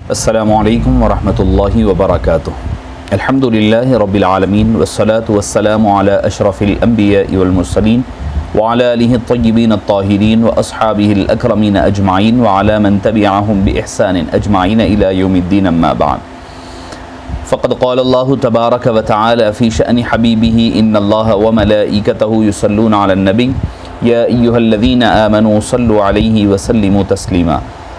السلام علیکم ورحمۃ اللہ وبرکاتہ۔ الحمد للہ رب العالمین والصلاة والسلام علی اشرف الانبیاء والمرسلین وعلی آلہ الطیبین الطاہرین واصحابہ الاکرمین اجمعین وعلی من تبعہم باحسان اجمعین الی یوم الدین، اما بعد فقد قال اللہ تبارک وتعالی فی شأن حبیبہ ان اللہ وملائکتہ یصلون علی النبی یا ایہا الذین آمنوا صلوا علیہ وسلموا تسلیما۔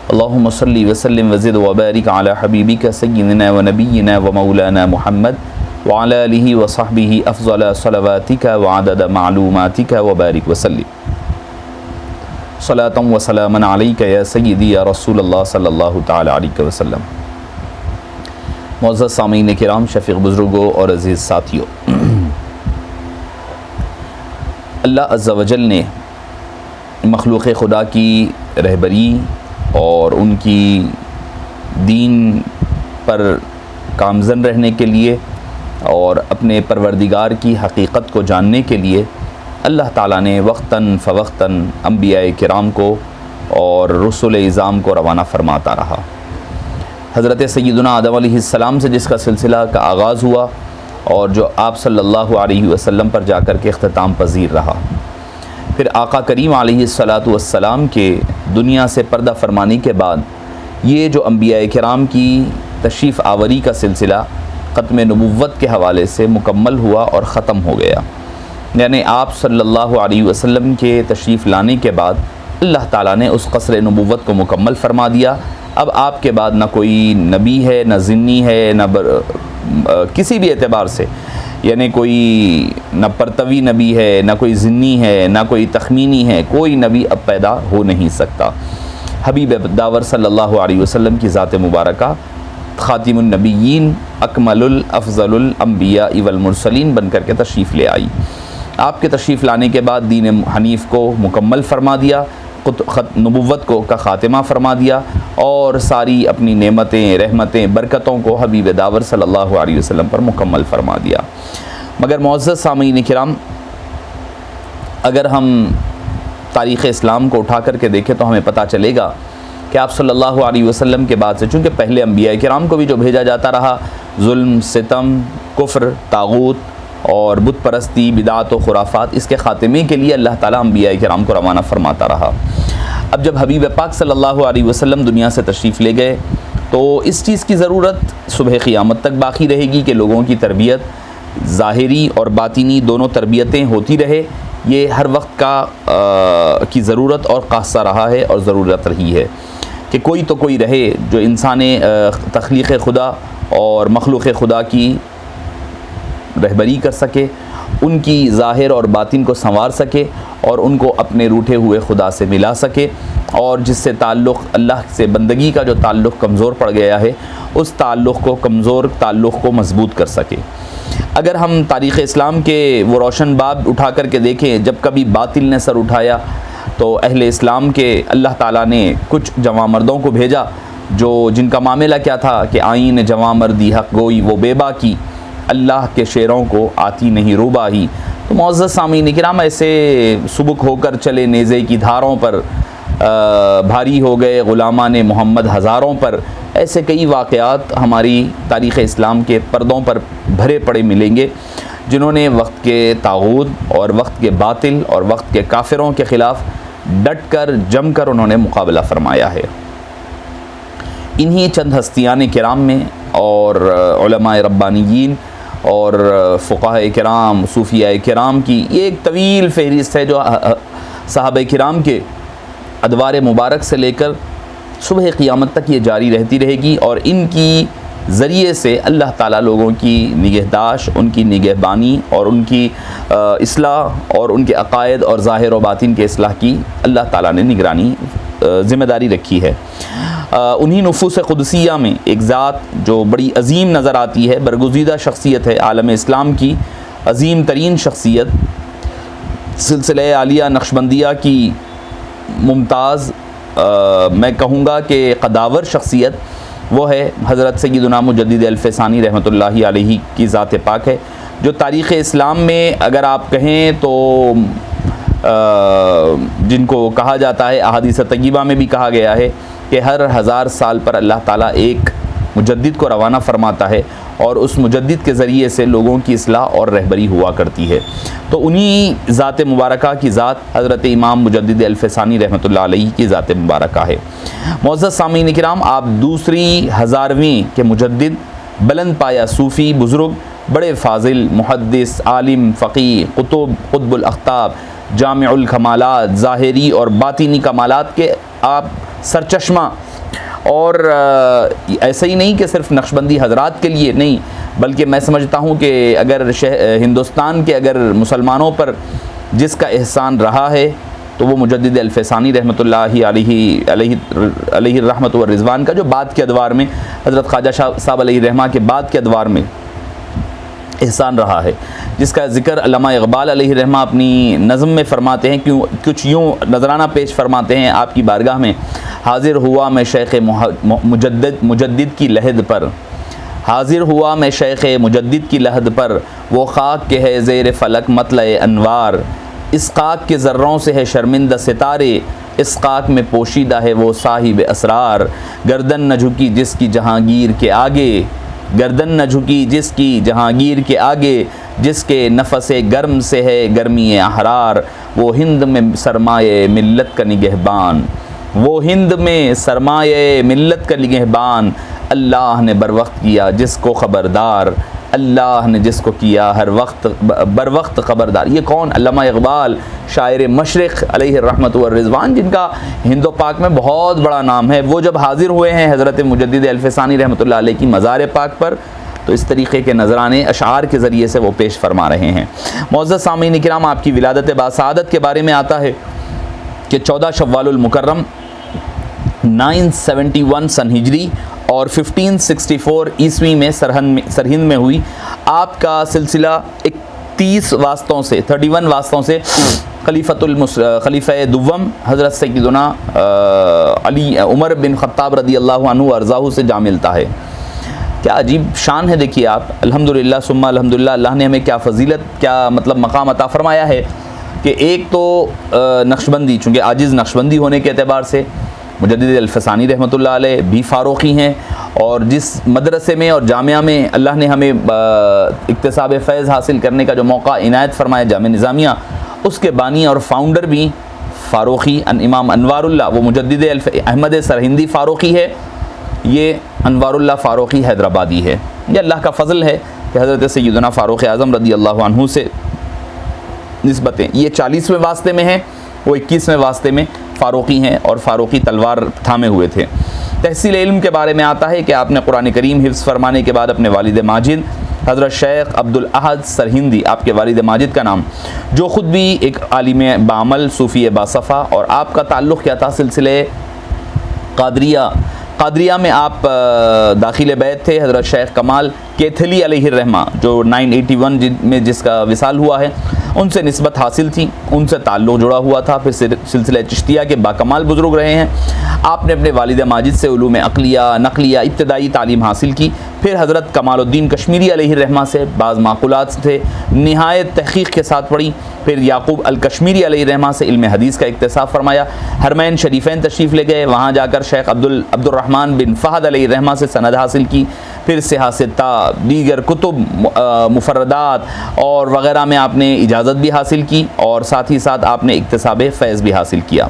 اللہم صلی وسلم وزد وبارک علی حبیبک سیدنا ونبینا ومولانا محمد وعلی آلہ وصحبہ افضل صلواتک وعدد معلوماتک وبارک وسلم۔ صلاۃ وسلاما علیک یا سیدی یا رسول اللہ صلی اللہ تعالی علیہ وسلم۔ معزز سامعین کرام، شفیق بزرگوں اور عزیز ساتھیوں، اللہ عز و جل نے مخلوق خدا کی رہبری اور ان کی دین پر کامزن رہنے کے لیے اور اپنے پروردگار کی حقیقت کو جاننے کے لیے اللہ تعالیٰ نے وقتاً فوقتاً انبیاء کرام کو اور رسول اعظام کو روانہ فرماتا رہا۔ حضرت سیدنا آدم علیہ السلام سے جس کا سلسلہ کا آغاز ہوا اور جو آپ صلی اللہ علیہ وسلم پر جا کر کے اختتام پذیر رہا، پھر آقا کریم علیہ السلام کے دنیا سے پردہ فرمانی کے بعد یہ جو انبیاء کرام کی تشریف آوری کا سلسلہ ختم نبوت کے حوالے سے مکمل ہوا اور ختم ہو گیا، یعنی آپ صلی اللہ علیہ وسلم کے تشریف لانے کے بعد اللہ تعالیٰ نے اس قصر نبوت کو مکمل فرما دیا۔ اب آپ کے بعد نہ کوئی نبی ہے، نہ ذنی ہے، نہ کسی بھی اعتبار سے، یعنی کوئی نہ پرتوی نبی ہے، نہ کوئی ذنی ہے، نہ کوئی تخمینی ہے، کوئی نبی اب پیدا ہو نہیں سکتا۔ حبیب داور صلی اللہ علیہ وسلم کی ذات مبارکہ خاتم النبیین، اکمل الافضل الانبیاء والمرسلین بن کر کے تشریف لے آئی۔ آپ کے تشریف لانے کے بعد دین حنیف کو مکمل فرما دیا، نبوت کو کا خاتمہ فرما دیا اور ساری اپنی نعمتیں، رحمتیں، برکتوں کو حبیب داور صلی اللہ علیہ وسلم پر مکمل فرما دیا۔ مگر معزز سامعین کرام، اگر ہم تاریخ اسلام کو اٹھا کر کے دیکھیں تو ہمیں پتہ چلے گا کہ آپ صلی اللہ علیہ وسلم کے بعد سے، چونکہ پہلے انبیاء کرام کو بھی جو بھیجا جاتا رہا، ظلم، ستم، کفر، طاغوت اور بت پرستی، بدعات و خرافات، اس کے خاتمے کے لیے اللہ تعالیٰ انبیاء کرام کو روانہ فرماتا رہا۔ اب جب حبیب پاک صلی اللہ علیہ وسلم دنیا سے تشریف لے گئے تو اس چیز کی ضرورت صبح قیامت تک باقی رہے گی کہ لوگوں کی تربیت ظاہری اور باطنی دونوں تربیتیں ہوتی رہے۔ یہ ہر وقت کی ضرورت اور خاصہ رہا ہے اور ضرورت رہی ہے کہ کوئی تو کوئی رہے جو انسان تخلیق خدا اور مخلوق خدا کی رہبری کر سکے، ان کی ظاہر اور باطن کو سنوار سکے اور ان کو اپنے روٹھے ہوئے خدا سے ملا سکے، اور جس سے تعلق اللہ سے بندگی کا جو تعلق کمزور پڑ گیا ہے اس کمزور تعلق کو مضبوط کر سکے۔ اگر ہم تاریخ اسلام کے وہ روشن باب اٹھا کر کے دیکھیں، جب کبھی باطل نے سر اٹھایا تو اہل اسلام کے اللہ تعالیٰ نے کچھ جواں مردوں کو بھیجا جن کا معاملہ کیا تھا کہ آئین جواں مردی حق گوئی وہ بے باکی، اللہ کے شعروں کو آتی نہیں روباہی۔ تو معزز سامعین کرام، ایسے سبک ہو کر چلے نیزے کی دھاروں پر، بھاری ہو گئے غلامان محمد ہزاروں پر، ایسے کئی واقعات ہماری تاریخ اسلام کے پردوں پر بھرے پڑے ملیں گے، جنہوں نے وقت کے طاغوت اور وقت کے باطل اور وقت کے کافروں کے خلاف ڈٹ کر جم کر انہوں نے مقابلہ فرمایا ہے۔ انہی چند ہستیان کرام میں اور علماء ربانیین اور فقہاء کرام، صوفیاء کرام کی یہ ایک طویل فہرست ہے جو صحابہ کرام کے ادوار مبارک سے لے کر صبح قیامت تک یہ جاری رہتی رہے گی، اور ان کی ذریعے سے اللہ تعالیٰ لوگوں کی نگہداشت، ان کی نگہبانی اور ان کی اصلاح اور ان کے عقائد اور ظاہر و باطن کے اصلاح کی اللہ تعالیٰ نے نگرانی ذمہ داری رکھی ہے۔ انہی نفوس قدسیہ میں ایک ذات جو بڑی عظیم نظر آتی ہے، برگزیدہ شخصیت ہے عالم اسلام کی، عظیم ترین شخصیت، سلسلہ عالیہ نقشبندیہ کی ممتاز میں کہوں گا کہ قداور شخصیت، وہ ہے حضرت سیدنا مجدد الفسانی رحمۃ اللہ علیہ کی ذات پاک ہے، جو تاریخ اسلام میں اگر آپ کہیں تو جن کو کہا جاتا ہے، احادیث طیبہ میں بھی کہا گیا ہے کہ ہر 1000 سال پر اللہ تعالیٰ ایک مجدد کو روانہ فرماتا ہے اور اس مجدد کے ذریعے سے لوگوں کی اصلاح اور رہبری ہوا کرتی ہے۔ تو انہی ذات مبارکہ کی ذات حضرت امام مجدد الفسانی رحمۃ اللہ علیہ کی ذات مبارکہ ہے۔ معزز سامعین کرام، آپ دوسری 1000ویں کے مجدد، بلند پایہ صوفی بزرگ، بڑے فاضل، محدث، عالم، فقیہ، قطب الاقطاب، جامع الکمالات، ظاہری اور باطنی کمالات کے آپ سرچشمہ، اور ایسا ہی نہیں کہ صرف نقشبندی حضرات کے لیے نہیں، بلکہ میں سمجھتا ہوں کہ اگر ہندوستان کے اگر مسلمانوں پر جس کا احسان رہا ہے تو وہ مجدد الفسانی رحمۃ اللہ علیہ الرحمۃ والرضوان کا جو بعد کے ادوار میں حضرت خواجہ صاحب علیہ الرحمہ کے بعد کے ادوار میں احسان رہا ہے، جس کا ذکر علامہ اقبال علیہ الرحمہ اپنی نظم میں فرماتے ہیں، کچھ یوں نذرانہ پیش فرماتے ہیں آپ کی بارگاہ میں: حاضر ہوا میں شیخ مجدد کی لحد پر، حاضر ہوا میں شیخ مجدد کی لحد پر، وہ خاک کے ہے زیر فلک مطلع انوار، اس خاک کے ذروں سے ہے شرمندہ ستارے، اس خاک میں پوشیدہ ہے وہ صاحب اسرار، گردن نہ جھکی جس کی جہانگیر کے آگے، گردن نہ جھکی جس کی جہانگیر کے آگے، جس کے نفس گرم سے ہے گرمی احرار، وہ ہند میں سرمایہ ملت کا نگہبان، وہ ہند میں سرمایہ ملت کا نگہبان، اللہ نے بر وقت کیا جس کو خبردار، اللہ نے جس کو کیا ہر وقت بر وقت خبردار۔ یہ کون؟ علامہ اقبال، شاعر مشرق علیہ الرحمۃ والرضوان، جن کا ہند و پاک میں بہت بڑا نام ہے۔ وہ جب حاضر ہوئے ہیں حضرت مجدد الفسانی رحمۃ اللہ علیہ کی مزار پاک پر، تو اس طریقے کے نذرانے اشعار کے ذریعے سے وہ پیش فرما رہے ہیں۔ معزز سامعین کرام، آپ کی ولادت باسعادت کے بارے میں آتا ہے کہ 14 شوال المکرم 971 سن ہجری اور 1564 عیسوی میں سرہند میں ہوئی۔ آپ کا سلسلہ 31 واسطوں سے خلیفہ دوم حضرت سیدنا علی عمر بن خطاب رضی اللہ عنہ ارضاہ سے جا ملتا ہے۔ کیا عجیب شان ہے، دیکھیے آپ، الحمدللہ ثم الحمدللہ، اللہ نے ہمیں کیا فضیلت، کیا مطلب مقام عطا فرمایا ہے کہ ایک تو نقشبندی، چونکہ عاجز نقشبندی ہونے کے اعتبار سے مجدد الفسانی رحمۃ اللہ علیہ بھی فاروقی ہیں، اور جس مدرسے میں اور جامعہ میں اللہ نے ہمیں اکتساب فیض حاصل کرنے کا جو موقع عنایت فرمایا، جامعہ نظامیہ، اس کے بانی اور فاؤنڈر بھی فاروقی امام انوار اللہ، وہ مجدد احمد سرہندی فاروقی ہے، یہ انوار اللہ فاروقی حیدرآبادی ہے۔ یہ اللہ کا فضل ہے کہ حضرت سیدنا فاروق اعظم رضی اللہ عنہ سے نسبتیں، یہ 40ویں واسطے میں ہیں، وہ 21ویں واسطے میں فاروقی ہیں اور فاروقی تلوار تھامے ہوئے تھے۔ تحصیل علم کے بارے میں آتا ہے کہ آپ نے قرآن کریم حفظ فرمانے کے بعد اپنے والد ماجد حضرت شیخ عبدالاحد سرہندی، آپ کے والد ماجد کا نام، جو خود بھی ایک عالم بعمل صوفی باصفا، اور آپ کا تعلق کیا تھا سلسلے قادریہ میں آپ داخل بیت تھے۔ حضرت شیخ کمال کیتھلی علیہ الرحمہ، جو 981 میں جس کا وصال ہوا ہے، ان سے نسبت حاصل تھی، ان سے تعلق جڑا ہوا تھا۔ پھر سلسلہ چشتیہ کے باکمال بزرگ رہے ہیں۔ آپ نے اپنے والد ماجد سے علوم عقلیہ، نقلیہ، ابتدائی تعلیم حاصل کی۔ پھر حضرت کمال الدین کشمیری علیہ الرحمہ سے بعض معقولات سے نہایت تحقیق کے ساتھ پڑھی۔ پھر یعقوب الکشمیری علیہ الرحمہ سے علم حدیث کا اکتساب فرمایا۔ حرمین شریفین تشریف لے گئے، وہاں جا کر شیخ عبد الرحمن بن فہد علیہ الرحمہ سے سند حاصل کی۔ پھر سیاستہ، دیگر کتب، مفردات اور وغیرہ میں آپ نے اجازت بھی حاصل کی، اور ساتھ ہی ساتھ آپ نے اکتساب فیض بھی حاصل کیا۔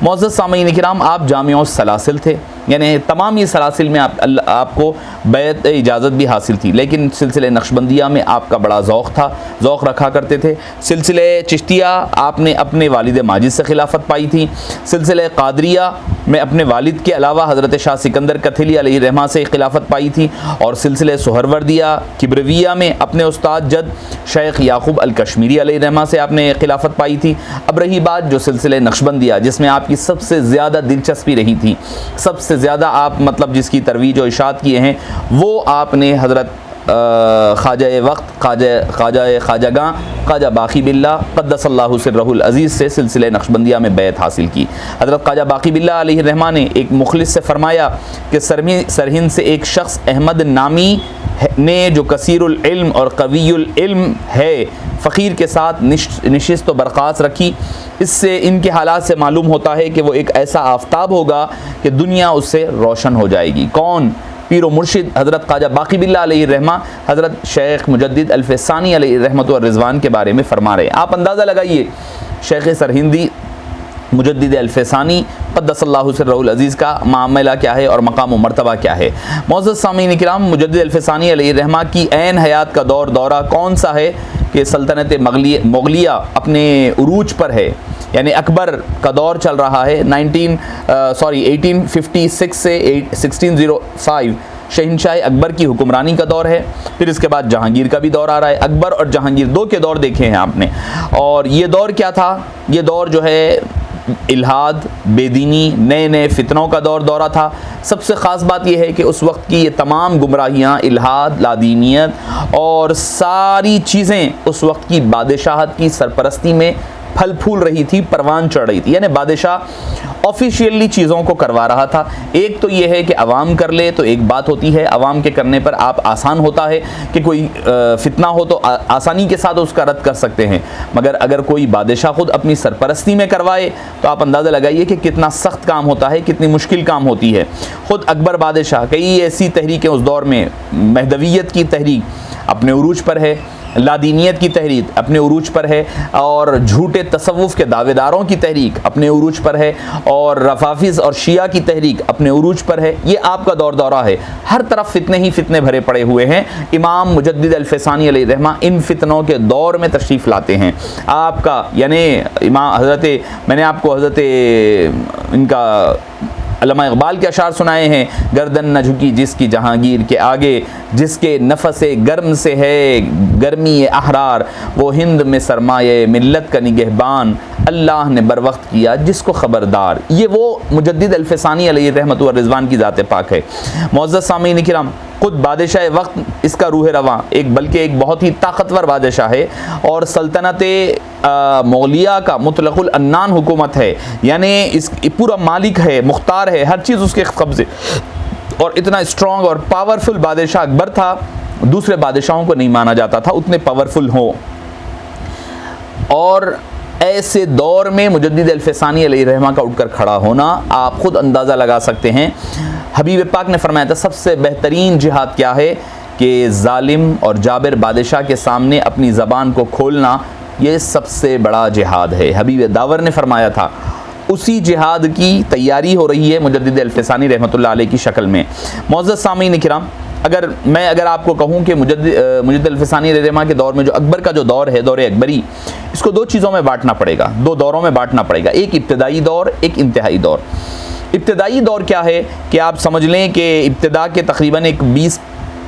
معزز سامعین کرام، آپ جامع السلاسل تھے، یعنی تمام یہ سلاسل میں آپ کو بیعت اجازت بھی حاصل تھی، لیکن سلسلے نقشبندیہ میں آپ کا بڑا ذوق رکھا کرتے تھے۔ سلسلے چشتیہ آپ نے اپنے والد ماجد سے خلافت پائی تھی۔ سلسلے قادریہ میں اپنے والد کے علاوہ حضرت شاہ سکندر کتھلی علیہ الرحمہ سے خلافت پائی تھی، اور سلسلے سہروردیہ کبرویہ میں اپنے استاد جد شیخ یعقوب الکشمیری علیہ الرحمہ سے آپ نے خلافت پائی تھی۔ اب رہی بات جو سلسلے نقشبندیہ، جس میں آپ کی سب سے زیادہ دلچسپی رہی تھی، سب سے زیادہ آپ مطلب جس کی ترویج و اشاعت کیے ہیں، وہ آپ نے حضرت خواجہ وقت خواجہ خواجہ باقی باللہ قدس اللہ سرہ العزیز سے سلسلہ نقشبندیہ میں بیعت حاصل کی۔ حضرت خواجہ باقی باللہ علیہ الرحمہ نے ایک مخلص سے فرمایا کہ سرہند سے ایک شخص احمد نامی نے جو کثیر العلم اور قوی العلم ہے، فقیر کے ساتھ نشست و برخاست رکھی۔ اس سے ان کے حالات سے معلوم ہوتا ہے کہ وہ ایک ایسا آفتاب ہوگا کہ دنیا اس سے روشن ہو جائے گی۔ کون؟ پیر و مرشد حضرت خواجہ باقی باللہ علیہ الرحمہ حضرت شیخ مجدد الفسانی علیہ الرحمۃ والرضوان کے بارے میں فرما رہے ہیں۔ آپ اندازہ لگائیے شیخ سرہندی مجدد الفسانی قدس اللہ سرہ العزیز کا معاملہ کیا ہے اور مقام و مرتبہ کیا ہے۔ معزز سامعین کرام، مجدد الفسانی علیہ الرحمہ کی عین حیات کا دورہ کون سا ہے کہ سلطنت مغلیہ اپنے عروج پر ہے، یعنی اکبر کا دور چل رہا ہے 1856 سے 1605 شہنشاہ اکبر کی حکمرانی کا دور ہے۔ پھر اس کے بعد جہانگیر کا بھی دور آ رہا ہے۔ اکبر اور جہانگیر دو کے دور دیکھے ہیں آپ نے، اور یہ دور کیا تھا؟ یہ دور جو ہے الہاد، بے دینی، نئے فتنوں کا دورہ تھا۔ سب سے خاص بات یہ ہے کہ اس وقت کی یہ تمام گمراہیاں، الہاد، لادینیت اور ساری چیزیں اس وقت کی بادشاہت کی سرپرستی میں پھل پھول رہی تھی، پروان چڑھ رہی تھی، یعنی بادشاہ آفیشیلی چیزوں کو کروا رہا تھا۔ ایک تو یہ ہے کہ عوام کر لے تو ایک بات ہوتی ہے، عوام کے کرنے پر آپ آسان ہوتا ہے کہ کوئی فتنہ ہو تو آسانی کے ساتھ اس کا رد کر سکتے ہیں، مگر اگر کوئی بادشاہ خود اپنی سرپرستی میں کروائے تو آپ اندازہ لگائیے کہ کتنا سخت کام ہوتا ہے، کتنی مشکل کام ہوتی ہے۔ خود اکبر بادشاہ، کئی ایسی تحریکیں اس دور میں، مہدویت کی تحریک اپنے عروج پر ہے، لادینیت کی تحریک اپنے عروج پر ہے، اور جھوٹے تصوف کے دعوے داروں کی تحریک اپنے عروج پر ہے، اور رفافظ اور شیعہ کی تحریک اپنے عروج پر ہے۔ یہ آپ کا دورہ ہے، ہر طرف فتنے ہی فتنے بھرے پڑے ہوئے ہیں۔ امام مجدد الفسانی علیہ الرحمہ ان فتنوں کے دور میں تشریف لاتے ہیں۔ آپ کا یعنی امام حضرت، میں نے آپ کو حضرت ان کا علامہ اقبال کے اشعار سنائے ہیں، گردن نہ جھکی جس کی جہانگیر کے آگے، جس کے نفس گرم سے ہے گرمی احرار، وہ ہند میں سرمایہ ملت کا نگہبان، اللہ نے بر وقت کیا جس کو خبردار۔ یہ وہ مجدد الفسانی علیہ الرحمۃ والرضوان کی ذات پاک ہے۔ معزز سامعین کرام، خود بادشاہ وقت اس کا روح رواں بلکہ ایک بہت ہی طاقتور بادشاہ ہے، اور سلطنت مغلیہ کا مطلق العنان حکومت ہے، یعنی اس پورا مالک ہے، مختار ہے، ہر چیز اس کے قبضے، اور اتنا اسٹرانگ اور پاورفل بادشاہ اکبر تھا، دوسرے بادشاہوں کو نہیں مانا جاتا تھا اتنے پاورفل ہوں۔ اور ایسے دور میں مجدد الفسانی علیہ الرحمہ کا اٹھ کر کھڑا ہونا، آپ خود اندازہ لگا سکتے ہیں۔ حبیب پاک نے فرمایا تھا سب سے بہترین جہاد کیا ہے کہ ظالم اور جابر بادشاہ کے سامنے اپنی زبان کو کھولنا، یہ سب سے بڑا جہاد ہے۔ حبیب داور نے فرمایا تھا، اسی جہاد کی تیاری ہو رہی ہے مجدد الفسانی رحمۃ اللہ علیہ کی شکل میں۔ معزز سامعین کرام، اگر آپ کو کہوں کہ مجدد الفسانی علیہ الرحمہ کے دور میں جو اکبر کا جو دور ہے، دور اکبری، اس کو دو چیزوں میں بانٹنا پڑے گا، دو دوروں میں بانٹنا پڑے گا، ایک ابتدائی دور، ایک انتہائی دور۔ ابتدائی دور کیا ہے کہ آپ سمجھ لیں کہ ابتدا کے تقریباً ایک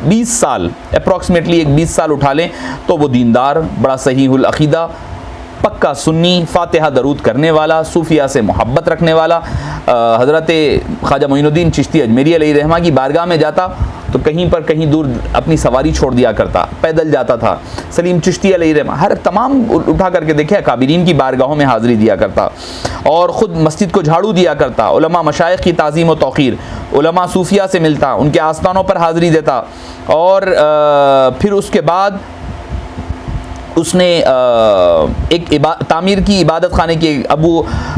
20 سال اپروکسیمیٹلی، ایک 20 سال اٹھا لیں تو وہ دیندار، بڑا صحیح العقیدہ، پکا سنی، فاتحہ درود کرنے والا، صوفیہ سے محبت رکھنے والا، حضرت خواجہ معین الدین چشتی اجمیری علیہ الرحمہ کی بارگاہ میں جاتا تو کہیں دور اپنی سواری چھوڑ دیا کرتا، پیدل جاتا تھا۔ سلیم چشتی علیہ الرحمہ ہر تمام اٹھا کر کے دیکھے، اکابرین کی بارگاہوں میں حاضری دیا کرتا، اور خود مسجد کو جھاڑو دیا کرتا، علماء مشائخ کی تعظیم و توقیر، علماء صوفیہ سے ملتا، ان کے آستانوں پر حاضری دیتا، اور پھر اس کے بعد اس نے ایک تعمیر کی عبادت خانے کی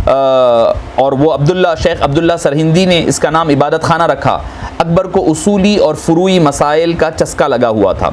اور وہ شیخ عبداللہ سرہندی نے اس کا نام عبادت خانہ رکھا۔ اکبر کو اصولی اور فروعی مسائل کا چسکا لگا ہوا تھا،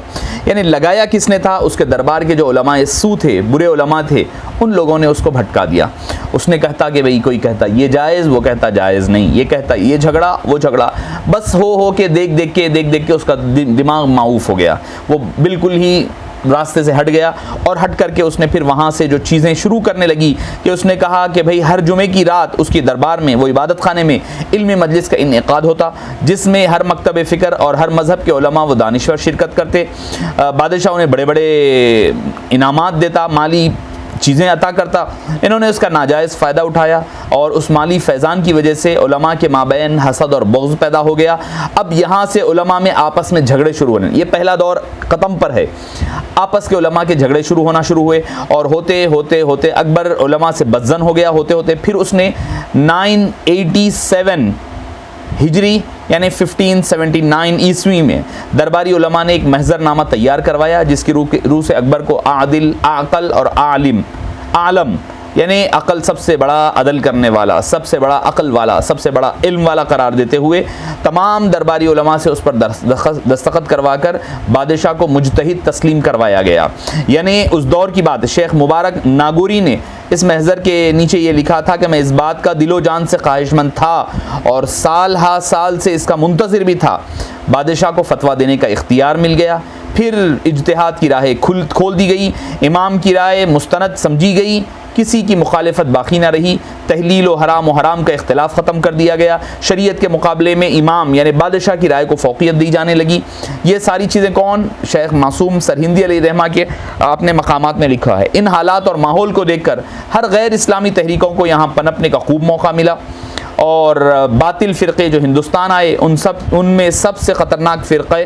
یعنی لگایا کس نے تھا؟ اس کے دربار کے جو علماء سو تھے، برے علماء تھے، ان لوگوں نے اس کو بھٹکا دیا۔ اس نے کہتا کہ بھئی کوئی کہتا یہ جائز، وہ کہتا جائز نہیں، یہ کہتا یہ جھگڑا، وہ جھگڑا، بس ہو کے دیکھ کے اس کا دماغ معوف ہو گیا، وہ بالکل ہی راستے سے ہٹ گیا، اور ہٹ کر کے اس نے پھر وہاں سے جو چیزیں شروع کرنے لگی کہ اس نے کہا کہ بھئی ہر جمعے کی رات اس کی دربار میں، وہ عبادت خانے میں علمی مجلس کا انعقاد ہوتا، جس میں ہر مکتب فکر اور ہر مذہب کے علماء و دانشور شرکت کرتے۔ بادشاہ انہیں بڑے بڑے انعامات دیتا، مالی چیزیں عطا کرتا، انہوں نے اس کا ناجائز فائدہ اٹھایا اور اس مالی فیضان کی وجہ سے علماء کے مابین حسد اور بغض پیدا ہو گیا۔ اب یہاں سے علماء میں آپس میں جھگڑے شروع ہونے، یہ پہلا دور ختم پر ہے، آپس کے علماء کے جھگڑے شروع ہوئے اور ہوتے ہوتے ہوتے اکبر علماء سے بدظن ہو گیا، ہوتے ہوتے پھر اس نے 987 ہجری یعنی 1579 عیسوی میں درباری علماء نے ایک محضر نامہ تیار کروایا، جس کی روح سے اکبر کو عادل، عاقل اور عالم یعنی عقل سب سے بڑا عدل کرنے والا، سب سے بڑا عقل والا، سب سے بڑا علم والا قرار دیتے ہوئے تمام درباری علماء سے اس پر دستخط کروا کر بادشاہ کو مجتہد تسلیم کروایا گیا۔ یعنی اس دور کی بات، شیخ مبارک ناگوری نے اس محضر کے نیچے یہ لکھا تھا کہ میں اس بات کا دل و جان سے خواہش مند تھا اور سال ہا سال سے اس کا منتظر بھی تھا۔ بادشاہ کو فتویٰ دینے کا اختیار مل گیا، پھر اجتہاد کی راہیں کھول دی گئی، امام کی رائے مستند سمجھی گئی، کسی کی مخالفت باقی نہ رہی، تحلیل و حرام کا اختلاف ختم کر دیا گیا، شریعت کے مقابلے میں امام یعنی بادشاہ کی رائے کو فوقیت دی جانے لگی۔ یہ ساری چیزیں کون؟ شیخ معصوم سرہندی علیہ رحمہ کے اپنے مقامات میں لکھا ہے۔ ان حالات اور ماحول کو دیکھ کر ہر غیر اسلامی تحریکوں کو یہاں پنپنے کا خوب موقع ملا اور باطل فرقے جو ہندوستان آئے ان میں سب سے خطرناک فرقے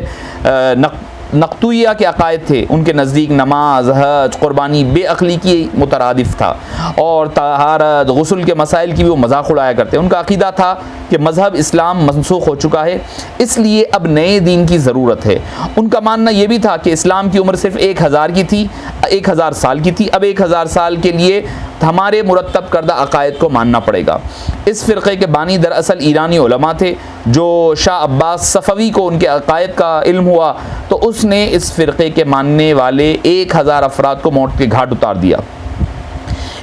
نقطویہ کے عقائد تھے۔ ان کے نزدیک نماز، حج، قربانی بے عقلی کی مترادف تھا اور طہارت، غسل کے مسائل کی بھی وہ مذاق اڑایا کرتے۔ ان کا عقیدہ تھا کہ مذہب اسلام منسوخ ہو چکا ہے، اس لیے اب نئے دین کی ضرورت ہے۔ ان کا ماننا یہ بھی تھا کہ اسلام کی عمر صرف 1000 سال کی تھی، اب 1000 سال کے لیے ہمارے مرتب کردہ عقائد کو ماننا پڑے گا۔ اس فرقے کے بانی دراصل ایرانی علماء تھے۔ جو شاہ عباس صفوی کو ان کے عقائد کا علم ہوا تو اس نے اس فرقے کے ماننے والے 1000 افراد کو موت کے گھاٹ اتار دیا۔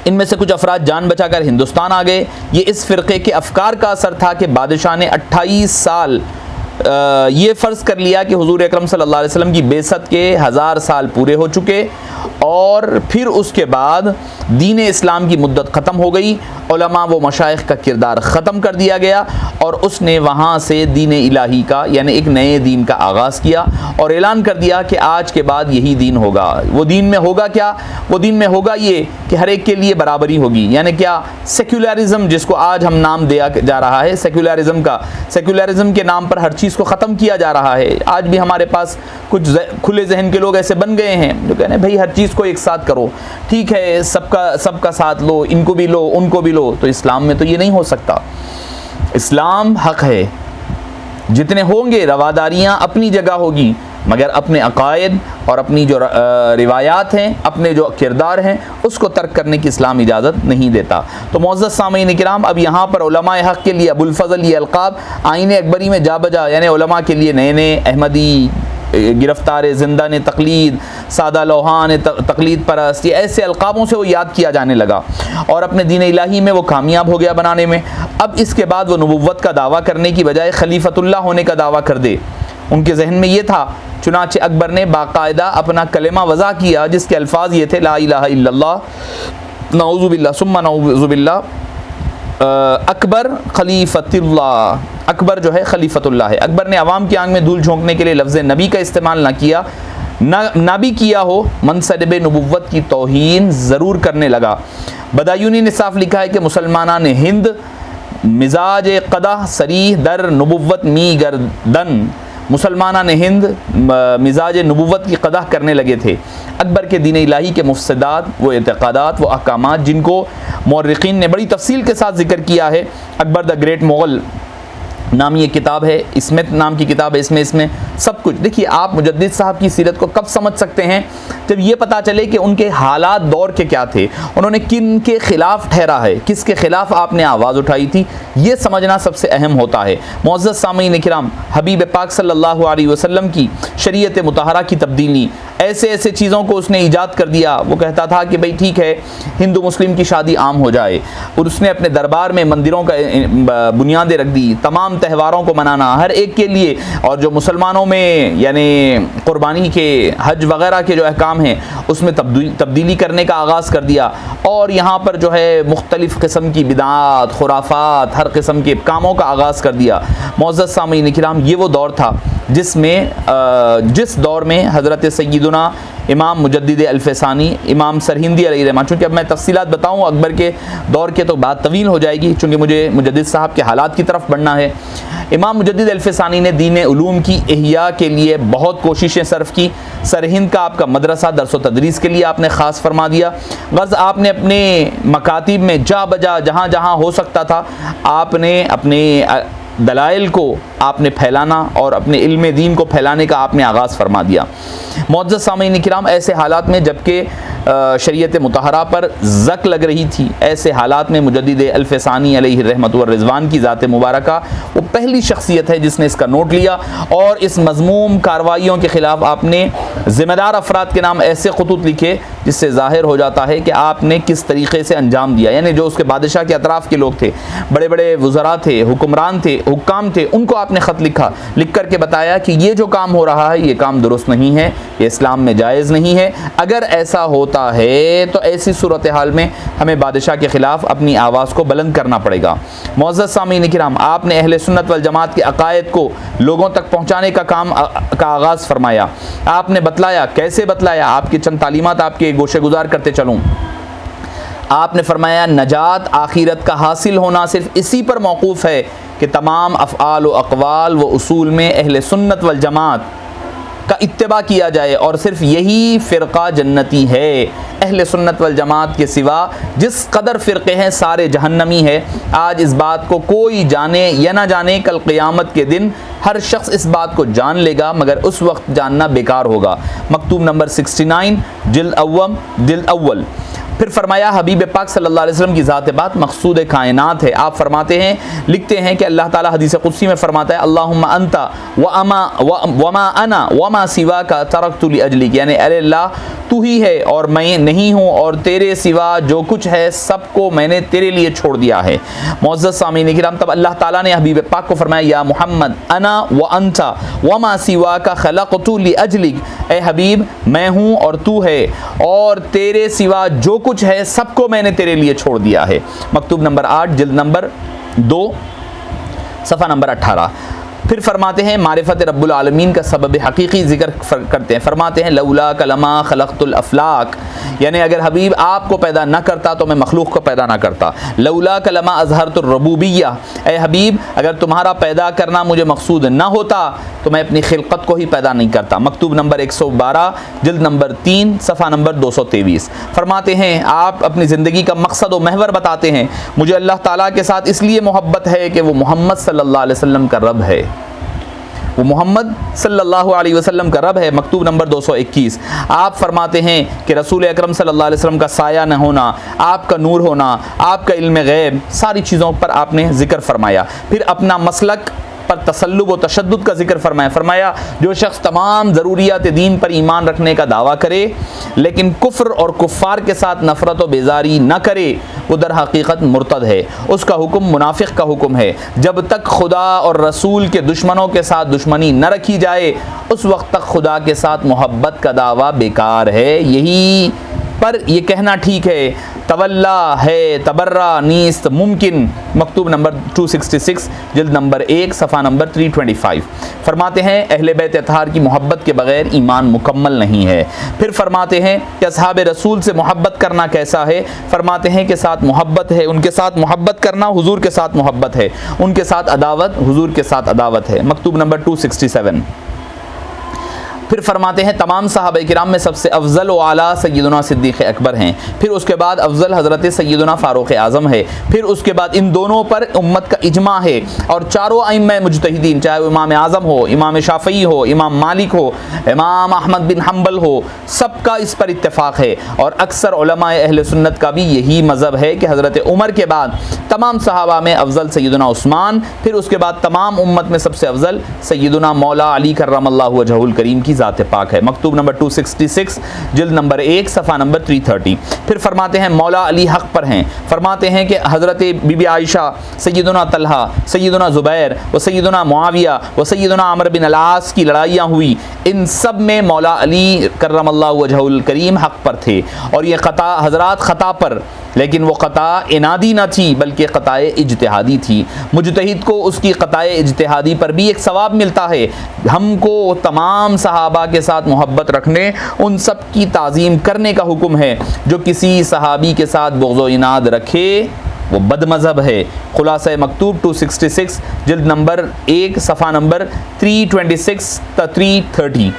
ان میں سے کچھ افراد جان بچا کر ہندوستان آ گئے۔ یہ اس فرقے کے افکار کا اثر تھا کہ بادشاہ نے 28 سال یہ فرض کر لیا کہ حضور اکرم صلی اللہ علیہ وسلم کی بعثت کے 1000 سال پورے ہو چکے اور پھر اس کے بعد دین اسلام کی مدت ختم ہو گئی، علماء و مشائخ کا کردار ختم کر دیا گیا اور اس نے وہاں سے دین الہی کا یعنی ایک نئے دین کا آغاز کیا اور اعلان کر دیا کہ آج کے بعد یہی دین ہوگا۔ وہ دین میں ہوگا کیا؟ وہ دین میں ہوگا یہ کہ ہر ایک کے لیے برابری ہوگی، یعنی کیا؟ سیکولرزم، جس کو آج ہم نام دیا جا رہا ہے سیکولرزم کے نام پر ہر چیز کو ختم کیا جا رہا ہے۔ آج بھی ہمارے پاس کچھ کھلے ذہن کے لوگ ایسے بن گئے ہیں جو کہتے ہیں بھائی ہر چیز کو ایک ساتھ کرو، ٹھیک ہے، سب کا ساتھ لو، ان کو بھی لو ان کو بھی لو۔ تو اسلام میں تو یہ نہیں ہو سکتا۔ اسلام حق ہے، جتنے ہوں گے رواداریاں اپنی جگہ ہوگی، مگر اپنے عقائد اور اپنی جو روایات ہیں، اپنے جو کردار ہیں، اس کو ترک کرنے کی اسلام اجازت نہیں دیتا۔ تو معزز سامعین کرام، اب یہاں پر علماء حق کے لیے ابوالفضل یہ القاب آئین اکبری میں جا بجا، یعنی علماء کے لیے نئے احمدی، گرفتار زندہ نے تقلید، سادہ لوحان تقلید پرست، یہ ایسے القابوں سے وہ یاد کیا جانے لگا اور اپنے دین الہی میں وہ کامیاب ہو گیا بنانے میں۔ اب اس کے بعد وہ نبوت کا دعویٰ کرنے کی بجائے خلیفۃ اللہ ہونے کا دعویٰ کر دے، ان کے ذہن میں یہ تھا۔ چنانچہ اکبر نے باقاعدہ اپنا کلمہ وضع کیا جس کے الفاظ یہ تھے: لا الہ الا اللہ نعوذ باللہ ثم نعوذ باللہ، اکبر خلیفۃ اللہ، اکبر جو ہے خلیفۃ اللہ ہے۔ اکبر نے عوام کی آنکھ میں دھول جھونکنے کے لیے لفظ نبی کا استعمال نہ کیا، نہ بھی کیا ہو، منصب نبوت کی توہین ضرور کرنے لگا۔ بدایونی نے صاف لکھا ہے کہ مسلمانان ہند مزاج قدح صریح در نبوت می گردن، مسلمانان ہند مزاج نبوت کی قدح کرنے لگے تھے۔ اکبر کے دین الہی کے مفسدات، وہ اعتقادات، وہ احکامات جن کو مورخین نے بڑی تفصیل کے ساتھ ذکر کیا ہے۔ اکبر دا گریٹ مغل نامی ایک کتاب ہے، اسمت نام کی کتاب ہے، اس میں سب کچھ دیکھیے۔ آپ مجدد صاحب کی سیرت کو کب سمجھ سکتے ہیں؟ جب یہ پتہ چلے کہ ان کے حالات دور کے کیا تھے، انہوں نے کن کے خلاف ٹھہرا ہے، کس کے خلاف آپ نے آواز اٹھائی تھی، یہ سمجھنا سب سے اہم ہوتا ہے۔ معزز سامعین کرام، حبیب پاک صلی اللہ علیہ وسلم کی شریعت مطہرہ کی تبدیلی، ایسے چیزوں کو اس نے ایجاد کر دیا۔ وہ کہتا تھا کہ بھئی ٹھیک ہے، ہندو مسلم کی شادی عام ہو جائے، اور اس نے اپنے دربار میں مندروں کا بنیادیں رکھ دی، تمام تہواروں کو منانا ہر ایک کے لیے، اور جو مسلمانوں میں یعنی قربانی کے، حج وغیرہ کے جو احکام ہیں اس میں تبدیلی کرنے کا آغاز کر دیا، اور یہاں پر جو ہے مختلف قسم کی بدعات، خرافات، ہر قسم کے کاموں کا آغاز کر دیا۔ معزز سامعین کرام، یہ وہ دور تھا جس دور میں حضرت سیدنا امام مجدد الفسانی امام سرہندی علیہ رحمہ، چونکہ اب میں تفصیلات بتاؤں اکبر کے دور کے تو بات طویل ہو جائے گی، چونکہ مجھے مجدد صاحب کے حالات کی طرف بڑھنا ہے۔ امام مجدد الفسانی نے دین علوم کی احیاء کے لیے بہت کوششیں صرف کی۔ سرہند کا آپ کا مدرسہ درس و تدریس کے لیے آپ نے خاص فرما دیا۔ غرض آپ نے اپنے مکاتب میں جا بجا جہاں جہاں ہو سکتا تھا آپ نے اپنے دلائل کو آپ نے پھیلانا اور اپنے علم دین کو پھیلانے کا آپ نے آغاز فرما دیا۔ معزز سامعین کرام، ایسے حالات میں جبکہ شریعت مطہرہ پر زک لگ رہی تھی، ایسے حالات میں مجدد الفسانی علیہ الرحمۃ والرضوان کی ذات مبارکہ وہ پہلی شخصیت ہے جس نے اس کا نوٹ لیا اور اس مذموم کارروائیوں کے خلاف آپ نے ذمہ دار افراد کے نام ایسے خطوط لکھے جس سے ظاہر ہو جاتا ہے کہ آپ نے کس طریقے سے انجام دیا، یعنی جو اس کے بادشاہ کے اطراف کے لوگ تھے، بڑے بڑے وزراء تھے، حکمران تھے، حکام تھے، ان کو آپ نے خط لکھ کر کے بتایا کہ یہ جو کام ہو رہا ہے یہ کام درست نہیں ہے، یہ اسلام میں جائز نہیں ہے، اگر ایسا ہوتا ہے تو ایسی صورتحال میں ہمیں بادشاہ کے خلاف اپنی آواز کو بلند کرنا پڑے گا۔ معزز سامعین کرام، آپ نے اہل سنت والجماعت کے عقائد کو لوگوں تک پہنچانے کا کام کا آغاز فرمایا۔ آپ نے بتلایا، کیسے بتلایا، آپ کی چند تعلیمات آپ کے گوشے گزار کرتے چلوں۔ آپ نے فرمایا نجات آخرت کا حاصل ہونا صرف اسی پر موقوف ہے کہ تمام افعال و اقوال و اصول میں اہل سنت والجماعت کا اتباع کیا جائے اور صرف یہی فرقہ جنتی ہے۔ اہل سنت والجماعت کے سوا جس قدر فرقے ہیں سارے جہنمی ہے۔ آج اس بات کو کوئی جانے یا نہ جانے، کل قیامت کے دن ہر شخص اس بات کو جان لے گا، مگر اس وقت جاننا بیکار ہوگا۔ مکتوب نمبر 69 جلد اول۔ پھر فرمایا حبیب پاک صلی اللہ علیہ وسلم کی ذات بات مقصود کائنات ہے۔ آپ فرماتے ہیں، لکھتے ہیں کہ اللہ تعالیٰ حدیث قدسی میں فرماتا ہے اللہم انت وما انا وما سواک ترکت لاجلک، یعنی اے اللہ تو ہی ہے اور میں نہیں ہوں اور تیرے سوا جو کچھ ہے سب کو میں نے تیرے لیے چھوڑ دیا ہے۔ معزز سامعین کرام، تب اللہ تعالیٰ نے حبیب پاک کو فرمایا یا محمد انا وانت وما سواک خلقت لاجلک، اے حبیب میں ہوں اور تو ہے اور تیرے سوا جو کچھ ہے سب کو میں نے تیرے لیے چھوڑ دیا ہے۔ مکتوب نمبر 8 جلد نمبر 2 صفحہ نمبر 18۔ پھر فرماتے ہیں معرفت رب العالمین کا سبب حقیقی ذکر کرتے ہیں، فرماتے ہیں لولا کلما خلقت الافلاق، یعنی اگر حبیب آپ کو پیدا نہ کرتا تو میں مخلوق کو پیدا نہ کرتا۔ لولا کلما اظہرت الربوبیہ، اے حبیب اگر تمہارا پیدا کرنا مجھے مقصود نہ ہوتا تو میں اپنی خلقت کو ہی پیدا نہیں کرتا۔ مکتوب نمبر 112 جلد نمبر 3 صفحہ نمبر 223۔ فرماتے ہیں آپ اپنی زندگی کا مقصد و محور بتاتے ہیں، مجھے اللہ تعالیٰ کے ساتھ اس لیے محبت ہے کہ وہ محمد صلی اللہ علیہ وسلم کا رب ہے، وہ محمد صلی اللہ علیہ وسلم کا رب ہے۔ مکتوب نمبر 221۔ آپ فرماتے ہیں کہ رسول اکرم صلی اللہ علیہ وسلم کا سایہ نہ ہونا، آپ کا نور ہونا، آپ کا علم غیب، ساری چیزوں پر آپ نے ذکر فرمایا۔ پھر اپنا مسلک پر تسلب و تشدد کا ذکر فرمایا جو شخص تمام ضروریات دین پر ایمان رکھنے کا دعویٰ کرے لیکن کفر اور کفار کے ساتھ نفرت و بیزاری نہ کرے وہ در حقیقت مرتد ہے، اس کا حکم منافق کا حکم ہے۔ جب تک خدا اور رسول کے دشمنوں کے ساتھ دشمنی نہ رکھی جائے اس وقت تک خدا کے ساتھ محبت کا دعویٰ بیکار ہے۔ یہی پر یہ کہنا ٹھیک ہے تولا ہے تبرہ نیست ممکن۔ مکتوب نمبر 266 جلد نمبر 1 صفحہ نمبر 325۔ فرماتے ہیں اہل بیت اطہار کی محبت کے بغیر ایمان مکمل نہیں ہے۔ پھر فرماتے ہیں کہ اصحاب رسول سے محبت کرنا کیسا ہے؟ فرماتے ہیں کہ ساتھ محبت ہے، ان کے ساتھ محبت کرنا حضور کے ساتھ محبت ہے، ان کے ساتھ عداوت حضور کے ساتھ عداوت ہے۔ مکتوب نمبر 267۔ پھر فرماتے ہیں تمام صحابہ کرام میں سب سے افضل و اعلیٰ سیدنا صدیق اکبر ہیں، پھر اس کے بعد افضل حضرت سیدنا فاروق اعظم ہے، پھر اس کے بعد ان دونوں پر امت کا اجماع ہے اور چاروں ائمہ مجتہدین چاہے وہ امام اعظم ہو، امام شافعی ہو، امام مالک ہو، امام احمد بن حنبل ہو، سب کا اس پر اتفاق ہے اور اکثر علماء اہل سنت کا بھی یہی مذہب ہے کہ حضرت عمر کے بعد تمام صحابہ میں افضل سیدنا عثمان، پھر اس کے بعد تمام امت میں سب سے افضل سیدنا مولا علی کرم اللہ وجہہ الکریم کی ذات پاک ہے۔ مکتوب نمبر 266 جلد نمبر 1 صفحہ نمبر 330۔ پھر فرماتے ہیں مولا علی حق پر ہیں، فرماتے ہیں کہ حضرت بی بی عائشہ، سیدنا طلحہ، سیدنا زبیر و سیدنا معاویہ و سیدنا عمرو بن العاص کی لڑائیاں ہوئی، ان سب میں مولا علی کرم اللہ وجہہ الکریم حق پر تھے اور یہ حضرات خطا پر لیکن وہ قطع انادی نہ تھی بلکہ قطع اجتہادی تھی۔ مجتہد کو اس کی قطع اجتہادی پر بھی ایک ثواب ملتا ہے۔ ہم کو تمام صحابہ کے ساتھ محبت رکھنے، ان سب کی تعظیم کرنے کا حکم ہے۔ جو کسی صحابی کے ساتھ بغض و عناد رکھے وہ بد مذہب ہے۔ خلاصہ مکتوب 266 جلد نمبر 1 صفحہ نمبر 326 تا 330۔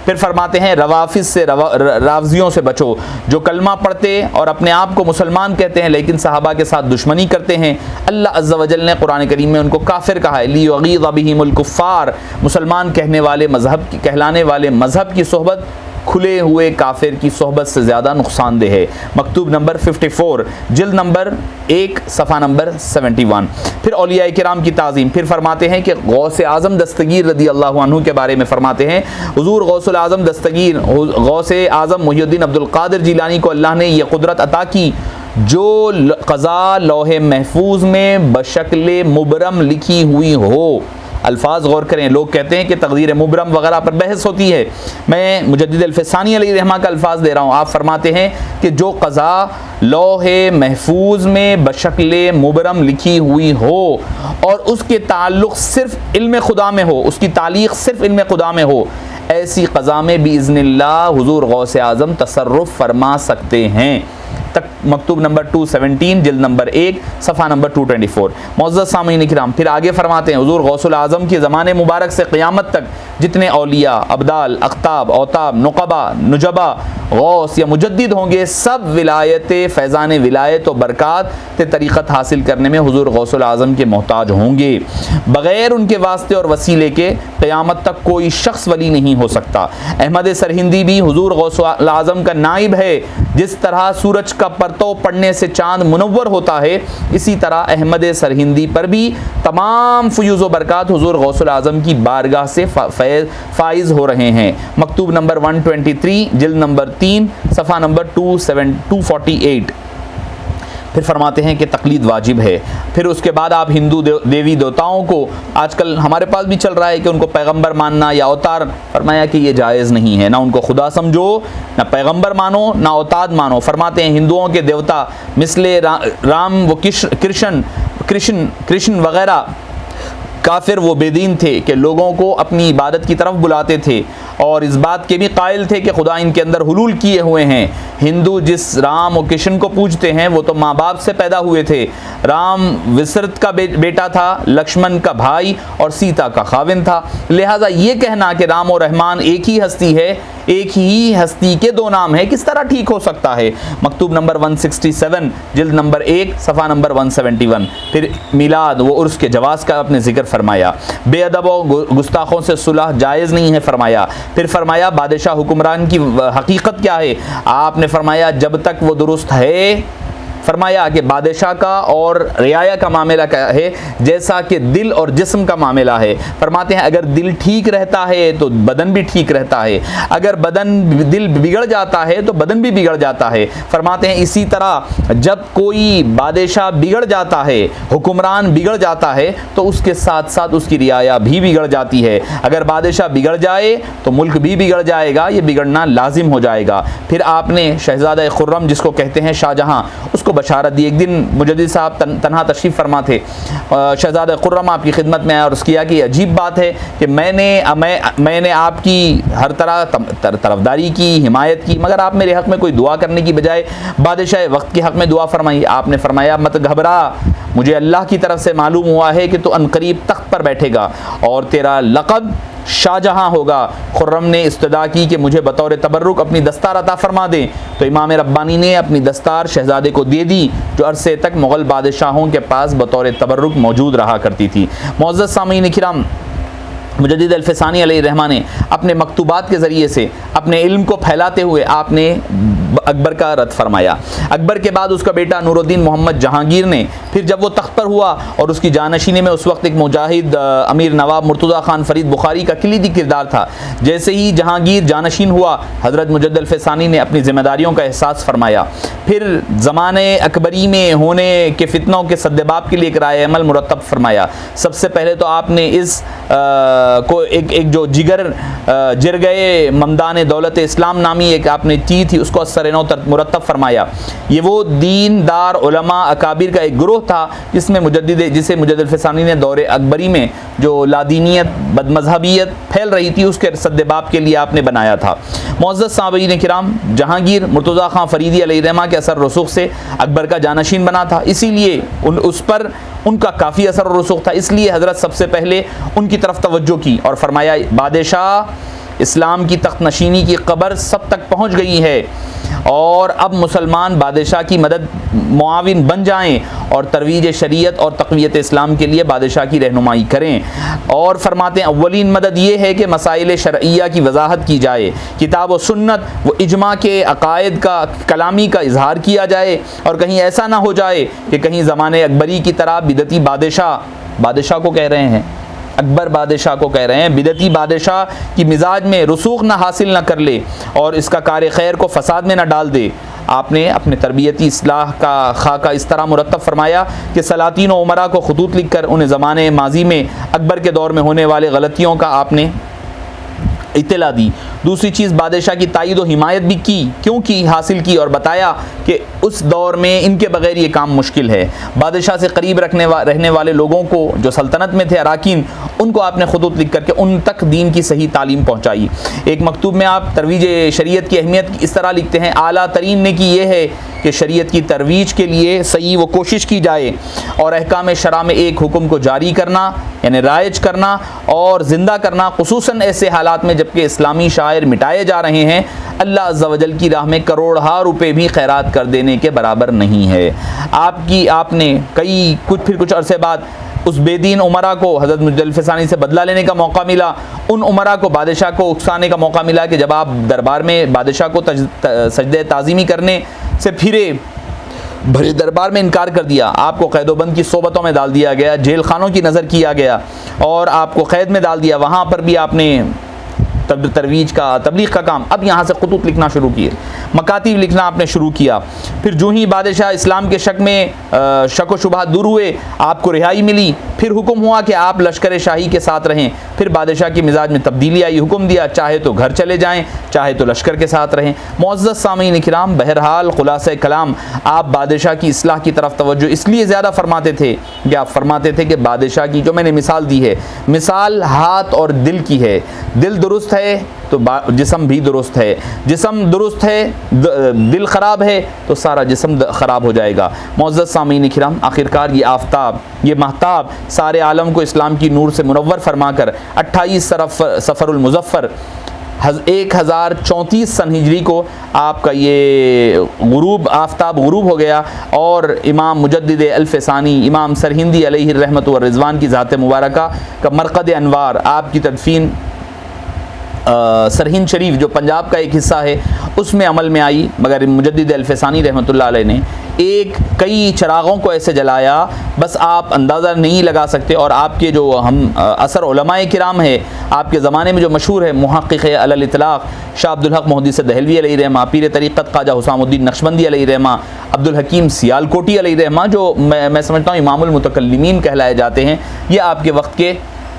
پھر فرماتے ہیں روافظ سے، رافضیوں سے بچو جو کلمہ پڑھتے اور اپنے آپ کو مسلمان کہتے ہیں لیکن صحابہ کے ساتھ دشمنی کرتے ہیں۔ اللہ عز و جل نے قرآن کریم میں ان کو کافر کہا ہے، لیغیظ بہم الکفار۔ مسلمان کہلانے والے مذہب کی صحبت کھلے ہوئے کافر کی صحبت سے زیادہ نقصان دہ ہے۔ مکتوب نمبر 54 جلد نمبر 1 صفحہ نمبر 71۔ پھر اولیاء کرام کی تعظیم۔ پھر فرماتے ہیں کہ غوث اعظم دستگیر رضی اللہ عنہ کے بارے میں فرماتے ہیں، حضور غوث الاعظم دستگیر غوث اعظم محی الدین عبد القادر جیلانی کو اللہ نے یہ قدرت عطا کی جو قضا لوح محفوظ میں بشکل مبرم لکھی ہوئی ہو۔ الفاظ غور کریں، لوگ کہتے ہیں کہ تقدیر مبرم وغیرہ پر بحث ہوتی ہے، میں مجدد الفسانی علیہ رحمہ کا الفاظ دے رہا ہوں۔ آپ فرماتے ہیں کہ جو قضا لوح محفوظ میں بشکل مبرم لکھی ہوئی ہو اور اس کے تعلق صرف علم خدا میں ہو، اس کی تعلیق صرف علم خدا میں ہو، ایسی قضا میں باذن اللہ حضور غوث اعظم تصرف فرما سکتے ہیں۔ مکتوب نمبر 217 جلد نمبر 1 صفحہ نمبر 224۔ معزز سامعین کرام، پھر آگے فرماتے ہیں حضور غوث الاعظم کے زمانے مبارک سے قیامت تک جتنے اولیاء، ابدال، اقطاب، اوتاب، نقبہ، نجبہ، غوث یا مجدد ہوں گے، سب ولایت، فیضان ولایت و برکات طریقت حاصل کرنے میں حضور غوث الاعظم کے محتاج ہوں گے۔ بغیر ان کے واسطے اور وسیلے کے قیامت تک کوئی شخص ولی نہیں ہو سکتا۔ احمد سرہندی بھی حضور غوث الاعظم کا نائب ہے۔ جس طرح سورج کا پرتو پڑنے سے چاند منور ہوتا ہے، اسی طرح احمد سرہندی پر بھی تمام فیوز و برکات حضور غوث الاعظم کی بارگاہ سے فائز ہو رہے ہیں۔ مکتوب نمبر 123 جلد نمبر 3 صفحہ نمبر 248۔ پھر فرماتے ہیں کہ تقلید واجب ہے۔ پھر اس کے بعد آپ ہندو دیوی دیوتاؤں کو، آج کل ہمارے پاس بھی چل رہا ہے کہ ان کو پیغمبر ماننا یا اوتار، فرمایا کہ یہ جائز نہیں ہے، نہ ان کو خدا سمجھو، نہ پیغمبر مانو، نہ اوتاد مانو۔ فرماتے ہیں ہندوؤں کے دیوتا مثل رام و کرشن وغیرہ کافر و بے دین تھے کہ لوگوں کو اپنی عبادت کی طرف بلاتے تھے اور اس بات کے بھی قائل تھے کہ خدا ان کے اندر حلول کیے ہوئے ہیں۔ ہندو جس رام و کرشن کو پوجتے ہیں وہ تو ماں باپ سے پیدا ہوئے تھے۔ رام وسرت کا بیٹا تھا، لکشمن کا بھائی اور سیتا کا خاوند تھا، لہٰذا یہ کہنا کہ رام و رحمان ایک ہی ہستی ہے، ایک ہی ہستی کے دو نام ہیں، کس طرح ٹھیک ہو سکتا ہے؟ مکتوب نمبر 167 جلد نمبر 1 صفحہ نمبر 171۔ پھر میلاد و عرس کے جواز کا اپنے ذکر فرمایا۔ بے ادب و گستاخوں سے صلح جائز نہیں ہے فرمایا۔ پھر فرمایا بادشاہ حکمران کی حقیقت کیا ہے؟ آپ نے فرمایا جب تک وہ درست ہے، فرمایا کہ بادشاہ کا اور رعایا کا معاملہ کیا ہے؟ جیسا کہ دل اور جسم کا معاملہ ہے۔ فرماتے ہیں اگر دل ٹھیک رہتا ہے تو بدن بھی ٹھیک رہتا ہے، اگر دل بگڑ جاتا ہے تو بدن بھی بگڑ جاتا ہے۔ فرماتے ہیں اسی طرح جب کوئی بادشاہ بگڑ جاتا ہے، حکمران بگڑ جاتا ہے تو اس کے ساتھ ساتھ اس کی رعایا بھی بگڑ جاتی ہے۔ اگر بادشاہ بگڑ جائے تو ملک بھی بگڑ جائے گا، یہ بگڑنا لازم ہو جائے گا۔ پھر آپ نے شہزادہ خرم جس کو کہتے ہیں شاہ جہاں، اس کو بشارت دی۔ ایک دن مجدد صاحب تنہا تشریف فرما تھے، شہزادہ خرم آپ کی خدمت میں آیا اور اس کیا کہ عجیب بات ہے کہ میں نے آپ کی ہر طرح طرفداری کی، حمایت کی، مگر آپ میرے حق میں کوئی دعا کرنے کی بجائے بادشاہ وقت کے حق میں دعا فرمائی۔ آپ نے فرمایا مت گھبرا، مجھے اللہ کی طرف سے معلوم ہوا ہے کہ تو عنقریب تخت پر بیٹھے گا اور تیرا لقب شاہ جہاں ہوگا۔ خرم نے استدعا کی کہ مجھے بطور تبرک اپنی دستار عطا فرما دیں، تو امام ربانی نے اپنی دستار شہزادے کو دے دی جو عرصے تک مغل بادشاہوں کے پاس بطور تبرک موجود رہا کرتی تھی۔ معزز سامعین کرام، مجدد الفسانی علیہ الرحمہ نے اپنے مکتوبات کے ذریعے سے اپنے علم کو پھیلاتے ہوئے آپ نے اکبر کا رد فرمایا۔ اکبر کے بعد اس کا بیٹا نور الدین محمد جہانگیر نے، پھر جب وہ تخت پر ہوا اور اس کی جانشینی میں اس وقت ایک مجاہد امیر نواب مرتضیٰ خان فرید بخاری کا کلیدی کردار تھا، جیسے ہی جہانگیر جانشین ہوا حضرت مجدد الفسانی نے اپنی ذمہ داریوں کا احساس فرمایا۔ پھر زمانے اکبری میں ہونے کے فتنوں کے سدباب کے لیے ایک رائے عمل مرتب فرمایا۔ سب سے پہلے تو آپ نے اس کو ایک جو جر گئے ممدان دولت اسلام نامی ایک آپ نے چیز تھی، اس کو اثر نو مرتب فرمایا۔ یہ وہ دیندار علماء اکابر کا ایک گروہ تھا جسے مجدد الفسانی نے دور اکبری میں جو لادینیت بد مذہبیت پھیل رہی تھی اس کے سد باب کے لیے آپ نے بنایا تھا۔ معزز سامعین کرام، جہانگیر مرتضیٰ خان فریدی علیہ الرحمہ کے اثر رسوخ سے اکبر کا جانشین بنا تھا، اسی لیے اس پر ان کا کافی اثر و رسوخ تھا، اس لیے حضرت سب سے پہلے ان کی طرف توجہ کی اور فرمایا بادشاہ اسلام کی تخت نشینی کی خبر سب تک پہنچ گئی ہے اور اب مسلمان بادشاہ کی مدد معاون بن جائیں اور ترویج شریعت اور تقویت اسلام کے لیے بادشاہ کی رہنمائی کریں۔ اور فرماتے ہیں اولین مدد یہ ہے کہ مسائل شرعیہ کی وضاحت کی جائے، کتاب و سنت و اجماع کے عقائد کا کلامی کا اظہار کیا جائے، اور کہیں ایسا نہ ہو جائے کہ کہیں زمانے اکبری کی طرح بدعتی بادشاہ کو کہہ رہے ہیں، اکبر بادشاہ کو کہہ رہے ہیں، بدعتی بادشاہ کی مزاج میں رسوخ نہ حاصل نہ کر لے اور اس کا کار خیر کو فساد میں نہ ڈال دے۔ آپ نے اپنے تربیتی اصلاح کا خاکہ اس طرح مرتب فرمایا کہ سلاطین و عمراء کو خطوط لکھ کر انہیں زمانے ماضی میں اکبر کے دور میں ہونے والے غلطیوں کا آپ نے اطلاع دی۔ دوسری چیز، بادشاہ کی تائید و حمایت بھی کی، کیوں کی حاصل کی اور بتایا کہ اس دور میں ان کے بغیر یہ کام مشکل ہے۔ بادشاہ سے قریب رہنے والے لوگوں کو جو سلطنت میں تھے اراکین، ان کو آپ نے خطوط لکھ کر کے ان تک دین کی صحیح تعلیم پہنچائی۔ ایک مکتوب میں آپ ترویج شریعت کی اہمیت اس طرح لکھتے ہیں، اعلیٰ ترین نیکی یہ ہے کہ شریعت کی ترویج کے لیے صحیح و کوشش کی جائے اور احکام شرع میں ایک حکم کو جاری کرنا یعنی رائج کرنا اور زندہ کرنا، خصوصاً ایسے حالات میں جبکہ اسلامی شاعر مٹائے جا رہے ہیں، اللہ عز و جل کی راہ میں کروڑہا روپے بھی خیرات کر دینے کے برابر نہیں ہے۔ آپ نے کچھ عرصے بعد اس بے دین عمرہ کو حضرت مجدد الفسانی سے بدلہ لینے کا موقع ملا، ان عمرہ کو بادشاہ کو اکسانے کا موقع ملا کہ جب آپ دربار میں بادشاہ کو سجدہ تعظیمی کرنے سے پھرے، بھرے دربار میں انکار کر دیا، آپ کو قید و بند کی صحبتوں میں ڈال دیا گیا، جیل خانوں کی نظر کیا گیا اور آپ کو قید میں ڈال دیا، وہاں پر بھی آپ نے ترویج کا تبلیغ کا کام، اب یہاں سے خطوط لکھنا شروع کیے، مکاتیب لکھنا آپ نے شروع کیا۔ پھر جو ہی بادشاہ اسلام کے شک و شبہات دور ہوئے، آپ کو رہائی ملی، پھر حکم ہوا کہ آپ لشکر شاہی کے ساتھ رہیں، پھر بادشاہ کی مزاج میں تبدیلی آئی، حکم دیا چاہے تو گھر چلے جائیں چاہے تو لشکر کے ساتھ رہیں۔ معزز سامعین کرام، بہرحال خلاصہ کلام، آپ بادشاہ کی اصلاح کی طرف توجہ اس لیے زیادہ فرماتے تھے کہ آپ فرماتے تھے کہ بادشاہ کی جو میں نے مثال دی ہے، مثال ہاتھ اور دل کی ہے، دل درست ہے تو جسم بھی درست ہے، جسم درست ہے دل خراب ہے تو سارا جسم خراب ہو جائے گا۔ معزز سامعین کرام، آخرکار یہ آفتاب، یہ مہتاب سارے عالم کو اسلام کی نور سے منور فرما کر 28 صفر المظفر 1034 سن ہجری کو آپ کا یہ آفتاب غروب ہو گیا اور امام مجدد الفسانی، امام سرہندی علیہ الرحمۃ والرضوان کی ذات مبارکہ کا مرقد انوار، آپ کی تدفین سرہند شریف جو پنجاب کا ایک حصہ ہے اس میں عمل میں آئی، مگر مجدد الفسانی رحمۃ اللہ علیہ نے کئی چراغوں کو ایسے جلایا بس آپ اندازہ نہیں لگا سکتے۔ اور آپ کے جو اثر علماء کرام ہے، آپ کے زمانے میں جو مشہور ہے محقق علی الاطلاق شاہ عبدالحق محدث دہلوی علیہ رحمہ، پیر طریقت خواجہ حسام الدین نقشبندی علیہ رحمہ، عبدالحکیم سیالکوٹی علیہ رحمہ، جو میں سمجھتا ہوں امام المتکلمین کہلائے جاتے ہیں، یہ آپ کے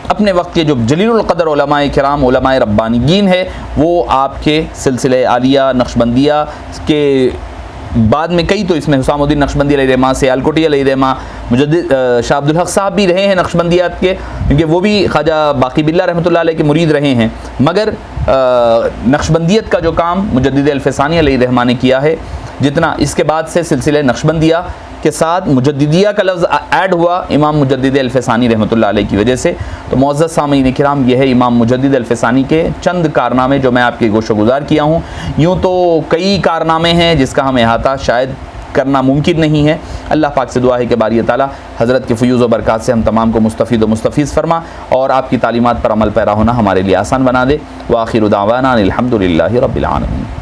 اپنے وقت کے جو جلیل القدر علماء کرام، علماء ربانیین ہے، وہ آپ کے سلسلہ عالیہ نقشبندیہ کے بعد میں کئی تو اس میں حسام الدین نقشبندی علیہ رحمہ، سیالکوٹی علیہ رحمہ، مجدد شاہ عبدالحق صاحب بھی رہے ہیں نقشبندیات کے، کیونکہ وہ بھی خواجہ باقی باللہ رحمۃ اللہ علیہ کے مرید رہے ہیں، مگر نقشبندیت کا جو کام مجدد الفسانی علیہ رحمہ نے کیا ہے، جتنا اس کے بعد سے سلسلہ نقشبندیہ کے ساتھ مجددیہ کا لفظ ایڈ ہوا امام مجدد الفسانی رحمۃ اللہ علیہ کی وجہ سے۔ تو معزز سامعین کرام، یہ ہے امام مجدد الفسانی کے چند کارنامے جو میں آپ کے گوش و گزار کیا ہوں۔ یوں تو کئی کارنامے ہیں جس کا ہم احاطہ شاید کرنا ممکن نہیں ہے۔ اللہ پاک سے دعا ہے کہ باری تعالیٰ حضرت کے فیوز و برکات سے ہم تمام کو مستفید و مستفیض فرما اور آپ کی تعلیمات پر عمل پیرا ہونا ہمارے لیے آسان بنا دے۔ وآخر دعوانا الحمد للہ رب العالمین۔